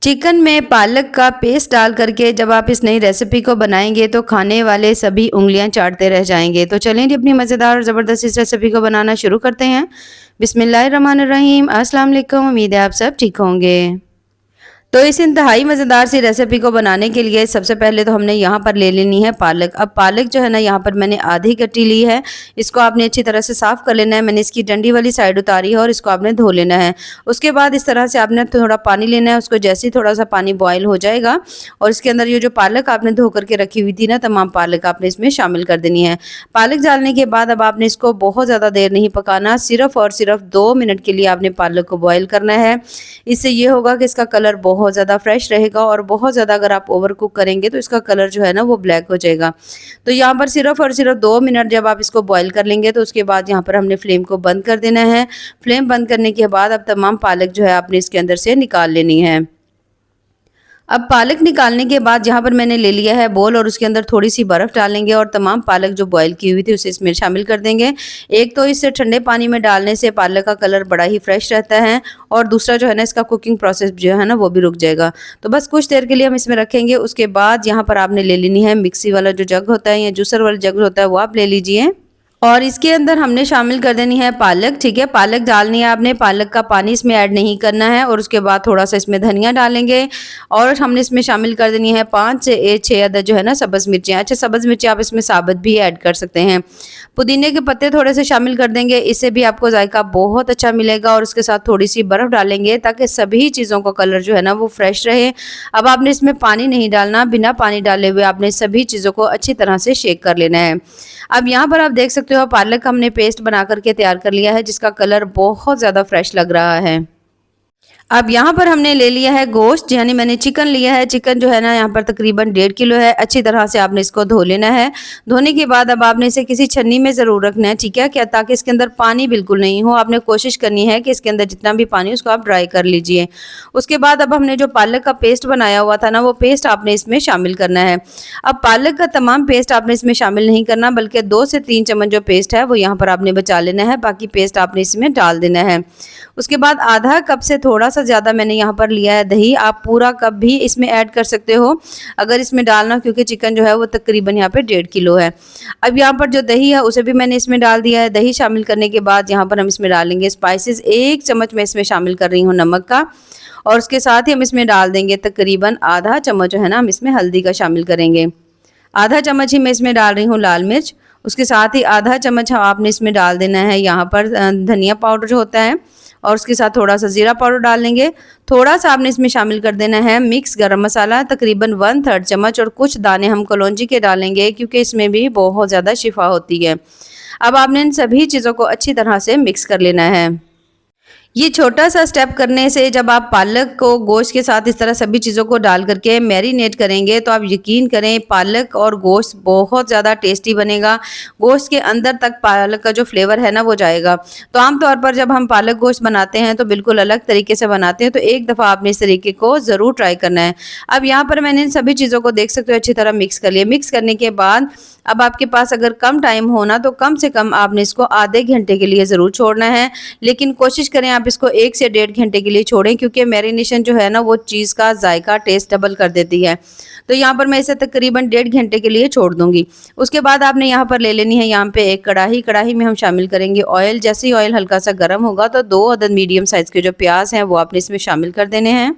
Chicken में पालक का पेस्ट डाल करके जब आप इस नई रेसिपी को बनाएंगे तो खाने वाले सभी उंगलियां चाटते रह जाएंगे। तो चलें जी अपनी मज़ेदार और ज़बरदस्त इस रेसिपी को बनाना शुरू करते हैं। बिस्मिल्लाहिर्रहमानिर्रहीम। अस्सलाम वालेकुम। उम्मीद है आप सब ठीक होंगे। तो इस इंतहाई मज़ेदार सी रेसिपी को बनाने के लिए सबसे पहले तो हमने यहाँ पर ले लेनी है पालक। अब पालक जो है ना, यहाँ पर मैंने आधी कट्टी ली है। इसको आपने अच्छी तरह से साफ़ कर लेना है। मैंने इसकी डंडी वाली साइड उतारी है और इसको आपने धो लेना है। उसके बाद इस तरह से आपने थोड़ा पानी लेना है। उसको जैसे ही थोड़ा सा पानी बॉयल हो जाएगा और इसके अंदर ये जो पालक आपने धो करके रखी हुई थी ना, तमाम पालक आपने इसमें शामिल कर देनी है। पालक डालने के बाद अब आपने इसको बहुत ज़्यादा देर नहीं पकाना, सिर्फ और सिर्फ 2 मिनट के लिए आपने पालक को बॉयल करना है। इससे ये होगा कि इसका कलर बहुत ज़्यादा फ्रेश रहेगा और बहुत ज़्यादा अगर आप ओवर कुक करेंगे तो इसका कलर जो है ना वो ब्लैक हो जाएगा। तो यहाँ पर सिर्फ और सिर्फ 2 मिनट जब आप इसको बॉईल कर लेंगे तो उसके बाद यहाँ पर हमने फ्लेम को बंद कर देना है। फ्लेम बंद करने के बाद अब तमाम पालक जो है आपने इसके अंदर से निकाल लेनी है। अब पालक निकालने के बाद यहाँ पर मैंने ले लिया है बोल और उसके अंदर थोड़ी सी बर्फ़ डालेंगे और तमाम पालक जो बॉईल की हुई थी उसे इसमें शामिल कर देंगे। एक तो इससे ठंडे पानी में डालने से पालक का कलर बड़ा ही फ्रेश रहता है और दूसरा जो है ना, इसका कुकिंग प्रोसेस जो है ना वो भी रुक जाएगा। तो बस कुछ देर के लिए हम इसमें रखेंगे। उसके बाद यहाँ पर आपने ले लेनी है मिक्सी वाला जो जग होता है या जूसर वाला जग होता है वो आप ले लीजिए और इसके अंदर हमने शामिल कर देनी है पालक। ठीक है, पालक डालनी है आपने, पालक का पानी इसमें ऐड नहीं करना है। और उसके बाद थोड़ा सा इसमें धनिया डालेंगे और हमने इसमें शामिल कर देनी है 5 से 6 अदद जो है ना सब्ज़ मिर्चियाँ। अच्छा, सब्ज़ मिर्ची आप इसमें साबुत भी ऐड कर सकते हैं। पुदीने के पत्ते थोड़े से शामिल कर देंगे, इससे भी आपको जायका बहुत अच्छा मिलेगा। और उसके साथ थोड़ी सी बर्फ़ डालेंगे ताकि सभी चीज़ों का कलर जो है ना वो फ्रेश रहे। अब आपने इसमें पानी नहीं डालना, बिना पानी डाले हुए आपने सभी चीज़ों को अच्छी तरह से शेक कर लेना है। अब यहाँ पर आप देख सकते हो पालक हमने पेस्ट बना करके तैयार कर लिया है जिसका कलर बहुत ज़्यादा फ्रेश लग रहा है। अब यहाँ पर हमने ले लिया है गोश्त, यानी मैंने चिकन लिया है। चिकन जो है ना यहाँ पर तकरीबन 1.5 किलो है। अच्छी तरह से आपने इसको धो लेना है। धोने के बाद अब आपने इसे किसी छन्नी में ज़रूर रखना है, ठीक है क्या, ताकि इसके अंदर पानी बिल्कुल नहीं हो। आपने कोशिश करनी है कि इसके अंदर जितना भी पानी उसको आप ड्राई कर लीजिए। उसके बाद अब हमने जो पालक का पेस्ट बनाया हुआ था ना, वो पेस्ट आपने इसमें शामिल करना है। अब पालक का तमाम पेस्ट आपने इसमें शामिल नहीं करना, बल्कि 2 से 3 चम्मच जो पेस्ट है वो यहाँ पर आपने बचा लेना है। बाकी पेस्ट आपने इसमें डाल देना है। उसके बाद आधा कप से थोड़ा सा ज़्यादा मैंने यहाँ पर लिया है दही। आप पूरा कप भी इसमें ऐड कर सकते हो अगर इसमें डालना, क्योंकि चिकन जो है वो तकरीबन यहाँ पे 1.5 किलो है। अब यहाँ पर जो दही है उसे भी मैंने इसमें डाल दिया है। दही शामिल करने के बाद यहाँ पर हम इसमें डालेंगे स्पाइसेस। 1 चम्मच मैं इसमें शामिल कर रही हूँ नमक का और उसके साथ ही हम इसमें डाल देंगे तकरीबन आधा चम्मच जो है ना हम इसमें हल्दी का शामिल करेंगे। आधा चम्मच ही मैं इसमें डाल रही हूँ लाल मिर्च। उसके साथ ही आधा चम्मच आपने इसमें डाल देना है यहाँ पर धनिया पाउडर जो होता है और उसके साथ थोड़ा सा ज़ीरा पाउडर डाल लेंगे। थोड़ा सा आपने इसमें शामिल कर देना है मिक्स गरम मसाला, तकरीबन 1/3 चम्मच और कुछ दाने हम कलौंजी के डालेंगे क्योंकि इसमें भी बहुत ज़्यादा शिफा होती है। अब आपने इन सभी चीज़ों को अच्छी तरह से मिक्स कर लेना है। ये छोटा सा स्टेप करने से जब आप पालक को गोश्त के साथ इस तरह सभी चीज़ों को डाल करके मैरिनेट करेंगे तो आप यकीन करें पालक और गोश्त बहुत ज़्यादा टेस्टी बनेगा। गोश्त के अंदर तक पालक का जो फ्लेवर है ना वो जाएगा। तो आमतौर पर जब हम पालक गोश्त बनाते हैं तो बिल्कुल अलग तरीके से बनाते हैं, तो एक दफ़ा आपने इस तरीके को ज़रूर ट्राई करना है। अब यहाँ पर मैंने इन सभी चीज़ों को देख सकते हो अच्छी तरह मिक्स कर लिया। मिक्स करने के बाद अब आपके पास अगर कम टाइम हो ना तो कम से कम आपने इसको आधे घंटे के लिए ज़रूर छोड़ना है, लेकिन कोशिश करें आप इसको 1 से 1.5 घंटे के लिए छोड़ें क्योंकि मैरिनेशन जो है ना वो चीज़ का जायका टेस्ट डबल कर देती है। तो यहाँ पर मैं इसे तकरीबन 1.5 घंटे के लिए छोड़ दूंगी। उसके बाद आपने यहाँ पर ले लेनी है यहाँ पे एक कढ़ाई। कढ़ाई में हम शामिल करेंगे ऑयल। जैसे ही ऑयल हल्का सा गर्म होगा तो 2 अदद मीडियम साइज़ के जो प्याज हैं वो आपने इसमें शामिल कर देने हैं।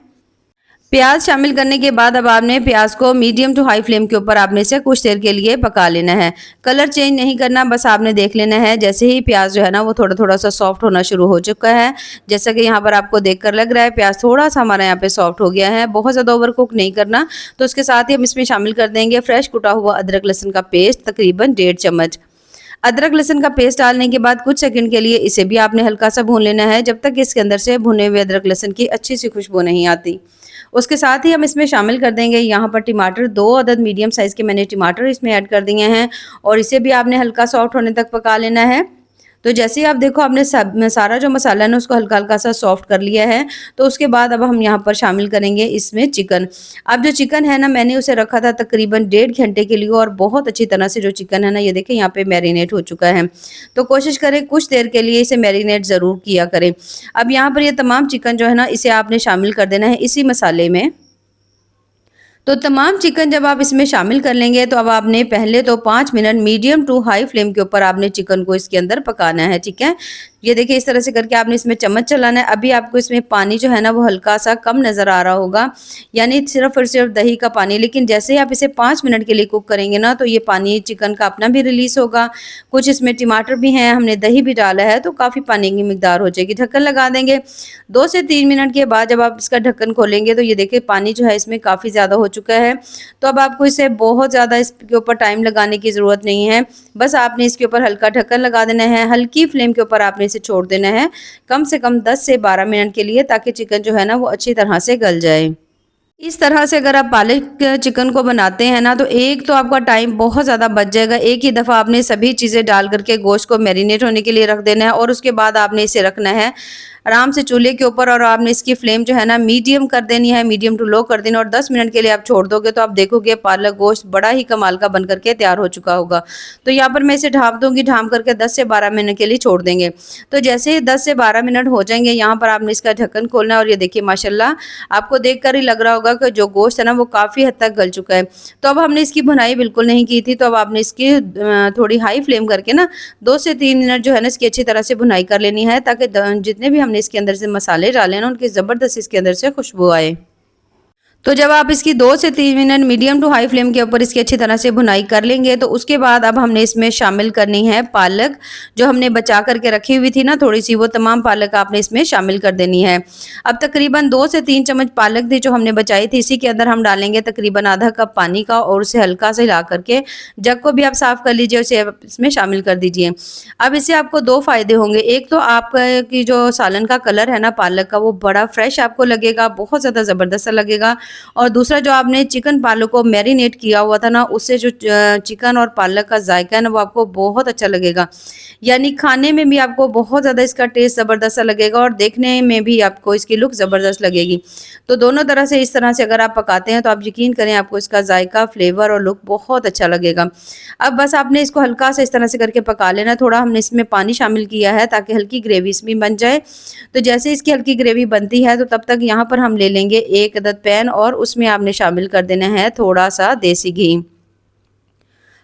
प्याज शामिल करने के बाद अब आपने प्याज को मीडियम टू हाई फ्लेम के ऊपर आपने इसे कुछ देर के लिए पका लेना है। कलर चेंज नहीं करना, बस आपने देख लेना है जैसे ही प्याज जो है ना वो थोड़ा थोड़ा सा सॉफ्ट होना शुरू हो चुका है। जैसा कि यहाँ पर आपको देखकर लग रहा है प्याज थोड़ा सा हमारा यहाँ पे सॉफ्ट हो गया है। बहुत ज़्यादा ओवर कुक नहीं करना। तो उसके साथ ही हम इसमें शामिल कर देंगे फ्रेश कुटा हुआ अदरक लहसुन का पेस्ट, तकरीबन 1.5 चम्मच। अदरक लहसुन का पेस्ट डालने के बाद कुछ सेकंड के लिए इसे भी आपने हल्का सा भून लेना है जब तक इसके अंदर से भुने हुए अदरक लहसुन की अच्छी सी खुशबू नहीं आती। उसके साथ ही हम इसमें शामिल कर देंगे यहाँ पर टमाटर। 2 अदद मीडियम साइज़ के मैंने टमाटर इसमें ऐड कर दिए हैं और इसे भी आपने हल्का सॉफ्ट होने तक पका लेना है। तो जैसे ही आप देखो आपने सारा जो मसाला है ना उसको हल्का-हल्का सा सॉफ्ट कर लिया है, तो उसके बाद अब हम यहाँ पर शामिल करेंगे इसमें चिकन। अब जो चिकन है ना मैंने उसे रखा था तकरीबन 1.5 घंटे के लिए और बहुत अच्छी तरह से जो चिकन है ना ये देखिए यहाँ पे मैरिनेट हो चुका है। तो कोशिश करें कुछ देर के लिए इसे मैरिनेट ज़रूर किया करें। अब यहाँ पर ये तमाम चिकन जो है ना इसे आपने शामिल कर देना है इसी मसाले में। तो तमाम चिकन जब आप इसमें शामिल कर लेंगे तो अब आपने पहले तो 5 minute medium to high flame के ऊपर आपने चिकन को इसके अंदर पकाना है, ठीक है। ये देखिए इस तरह से करके आपने इसमें चम्मच चलाना है। अभी आपको इसमें पानी जो है ना वो हल्का सा कम नज़र आ रहा होगा, यानी सिर्फ और सिर्फ दही का पानी। लेकिन जैसे ही आप इसे 5 मिनट के लिए कुक करेंगे ना तो ये पानी चिकन का अपना भी रिलीज़ होगा। कुछ इसमें टमाटर भी हैं, हमने दही भी डाला है तो काफ़ी पानी की मिकदार हो जाएगी। ढक्कन लगा देंगे। 2 से 3 मिनट के बाद जब आप इसका ढक्कन खोलेंगे तो ये देखिए पानी जो है इसमें काफ़ी ज़्यादा हो चुका है। तो अब आपको इसे बहुत ज़्यादा इसके ऊपर टाइम लगाने की ज़रूरत नहीं है। बस आपने इसके ऊपर हल्का ढक्कन लगा देना है, हल्की फ्लेम के ऊपर आपने इसे छोड़ देना है कम से कम 10 से 12 मिनट के लिए, ताकि चिकन जो है ना वो अच्छी तरह से गल जाए। इस तरह से अगर आप पालक चिकन को बनाते हैं ना तो एक तो आपका टाइम बहुत ज़्यादा बच जाएगा। एक ही दफ़ा आपने सभी चीज़ें डाल करके गोश्त को मैरिनेट होने के लिए रख देना है और उसके बाद आपने इसे रखना है आराम से चूल्हे के ऊपर और आपने इसकी फ्लेम जो है ना मीडियम कर देनी है, मीडियम टू लो कर देना और 10 मिनट के लिए आप छोड़ दोगे तो आप देखोगे पालक गोश्त बड़ा ही कमाल का बन करके तैयार हो चुका होगा। तो यहाँ पर मैं इसे ढाँप दूँगी, ढाँप करके 10 से 12 मिनट के लिए छोड़ देंगे। तो जैसे ही 10 से 12 मिनट हो जाएंगे यहाँ पर आपने इसका ढक्कन खोलना है और ये देखिए माशाल्लाह आपको देखकर ही लग रहा होगा कि जो गोश्त है ना वो काफ़ी हद तक गल चुका है। तो अब हमने इसकी भुनाई बिल्कुल नहीं की थी, तो अब आपने इसकी थोड़ी हाई फ्लेम करके ना 2 से 3 मिनट जो है ना इसकी अच्छी तरह से भुनाई कर लेनी है, ताकि जितने भी हमने इसके अंदर से मसाले डाले ना उनकी ज़बरदस्त इसके अंदर से खुशबू आए। तो जब आप इसकी 2 से 3 minute medium to high flame के ऊपर इसकी अच्छी तरह से भुनाई कर लेंगे तो उसके बाद अब हमने इसमें शामिल करनी है पालक, जो हमने बचा करके रखी हुई थी ना थोड़ी सी, वो तमाम पालक आपने इसमें शामिल कर देनी है। अब तकरीबन 2 से 3 चम्मच पालक थी जो हमने बचाई थी, इसी के अंदर हम डालेंगे तकरीबन आधा कप पानी का और उसे हल्का से हिला करके जग को भी आप साफ़ कर लीजिए, उसे आप इसमें शामिल कर दीजिए। अब इससे आपको 2 फ़ायदे होंगे। एक तो आपका की जो सालन का कलर है ना पालक का वो बड़ा फ्रेश आपको लगेगा, बहुत ज़्यादा ज़बरदस्त सा लगेगा। और दूसरा जो आपने चिकन पालक को मैरिनेट किया हुआ था ना उससे जो चिकन और पालक का जायका है ना वो आपको बहुत अच्छा लगेगा, यानी खाने में भी आपको बहुत ज़्यादा इसका टेस्ट ज़बरदस्त सा लगेगा और देखने में भी आपको इसकी लुक ज़बरदस्त लगेगी। तो दोनों तरह से इस तरह से अगर आप पकाते हैं तो आप यकीन करें आपको इसका जायका, फ्लेवर और लुक बहुत अच्छा लगेगा। अब बस आपने इसको हल्का सा इस तरह से करके पका लेना। थोड़ा हमने इसमें पानी शामिल किया है ताकि हल्की ग्रेवी इसमें बन जाए। तो जैसे इसकी हल्की ग्रेवी बनती है तो तब तक यहाँ पर हम ले लेंगे 1 अदद पैन और उसमें आपने शामिल कर देना है थोड़ा सा देसी घी।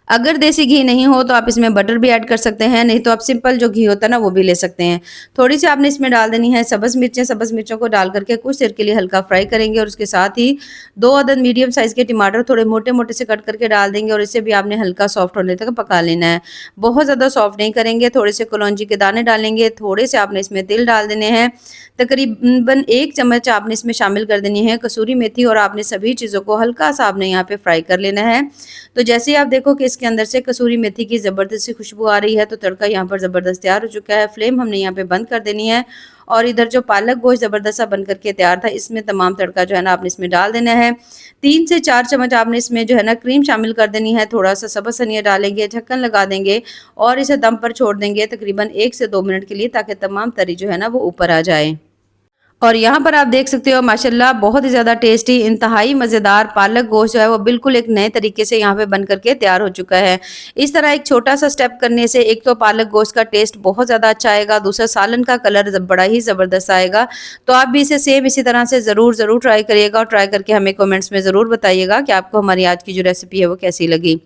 अगर देसी घी नहीं हो तो आप इसमें बटर भी ऐड कर सकते हैं, नहीं तो आप सिंपल जो घी होता है ना वो भी ले सकते हैं। थोड़ी सी आपने इसमें डाल देनी है सब्ज़ मिर्चें। सब्ज़ मिर्चों को डाल करके कुछ देर के लिए हल्का फ्राई करेंगे और उसके साथ ही 2 अदद मीडियम साइज़ के टमाटर थोड़े मोटे मोटे से कट करके डाल देंगे और इसे भी आपने हल्का सॉफ्ट होने तक पका लेना है। बहुत ज़्यादा सॉफ्ट नहीं करेंगे। थोड़े से कलौंजी के दाने डालेंगे, थोड़े से आपने इसमें तिल डाल देने हैं, तकरीबन 1 चम्मच आपने इसमें शामिल कर देनी है कसूरी मेथी और आपने सभी चीज़ों को हल्का सा आपने यहाँ पे फ्राई कर लेना है। तो जैसे ही आप देखो कि इसके अंदर से कसूरी मेथी की ज़बरदस्त सी खुशबू आ रही है तो तड़का यहाँ पर ज़बरदस्त तैयार हो चुका है। फ्लेम हमने यहाँ पे बंद कर देनी है और इधर जो पालक गोश्त ज़बरदस्त सा बन करके तैयार था इसमें तमाम तड़का जो है ना आपने इसमें डाल देना है। 3 से 4 चम्मच आपने इसमें जो है ना क्रीम शामिल कर देनी है। थोड़ा सा सब्ज़ धनिया डालेंगे, ढक्कन लगा देंगे और इसे दम पर छोड़ देंगे तकरीबन 1 से 2 मिनट के लिए, ताकि तमाम तरी जो है ना वो ऊपर आ जाए। और यहाँ पर आप देख सकते हो माशाल्लाह बहुत ही ज़्यादा टेस्टी इंतहाई मज़ेदार पालक गोश्त जो है वो बिल्कुल एक नए तरीके से यहाँ पे बन करके तैयार हो चुका है। इस तरह एक छोटा सा स्टेप करने से एक तो पालक गोश्त का टेस्ट बहुत ज़्यादा अच्छा आएगा, दूसरा सालन का कलर बड़ा ही ज़बरदस्त आएगा। तो आप भी इसे सेम इसी तरह से ज़रूर ट्राई करिएगा और ट्राई करके हमें कमेंट्स में ज़रूर बताइएगा कि आपको हमारी आज की जो रेसिपी है वो कैसी लगी।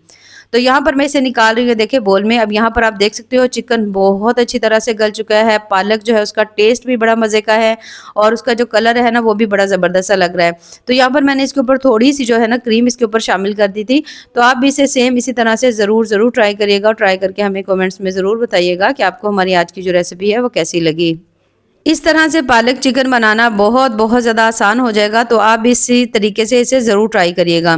तो यहाँ पर मैं इसे निकाल रही हूँ, देखिए बोल में। अब यहाँ पर आप देख सकते हो चिकन बहुत अच्छी तरह से गल चुका है, पालक जो है उसका टेस्ट भी बड़ा मज़े का है और उसका जो कलर है ना वो भी बड़ा ज़बरदस्त सा लग रहा है। तो यहाँ पर मैंने इसके ऊपर थोड़ी सी जो है ना क्रीम इसके ऊपर शामिल कर दी थी। तो आप भी इसे सेम इसी तरह से ज़रूर ट्राई करिएगा और ट्राई करके हमें कमेंट्स में ज़रूर बताइएगा कि आपको हमारी आज की जो रेसिपी है वो कैसी लगी। इस तरह से पालक चिकन बनाना बहुत ज़्यादा आसान हो जाएगा, तो आप इसी तरीके से इसे ज़रूर ट्राई करिएगा।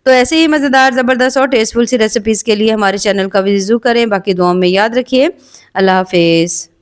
तो ऐसे ही मज़ेदार, ज़बरदस्त और टेस्टफुल सी रेसिपीज़ के लिए हमारे चैनल का विज़िट करें। बाकी दुआओं में याद रखिए। अल्लाह हाफ़िज़।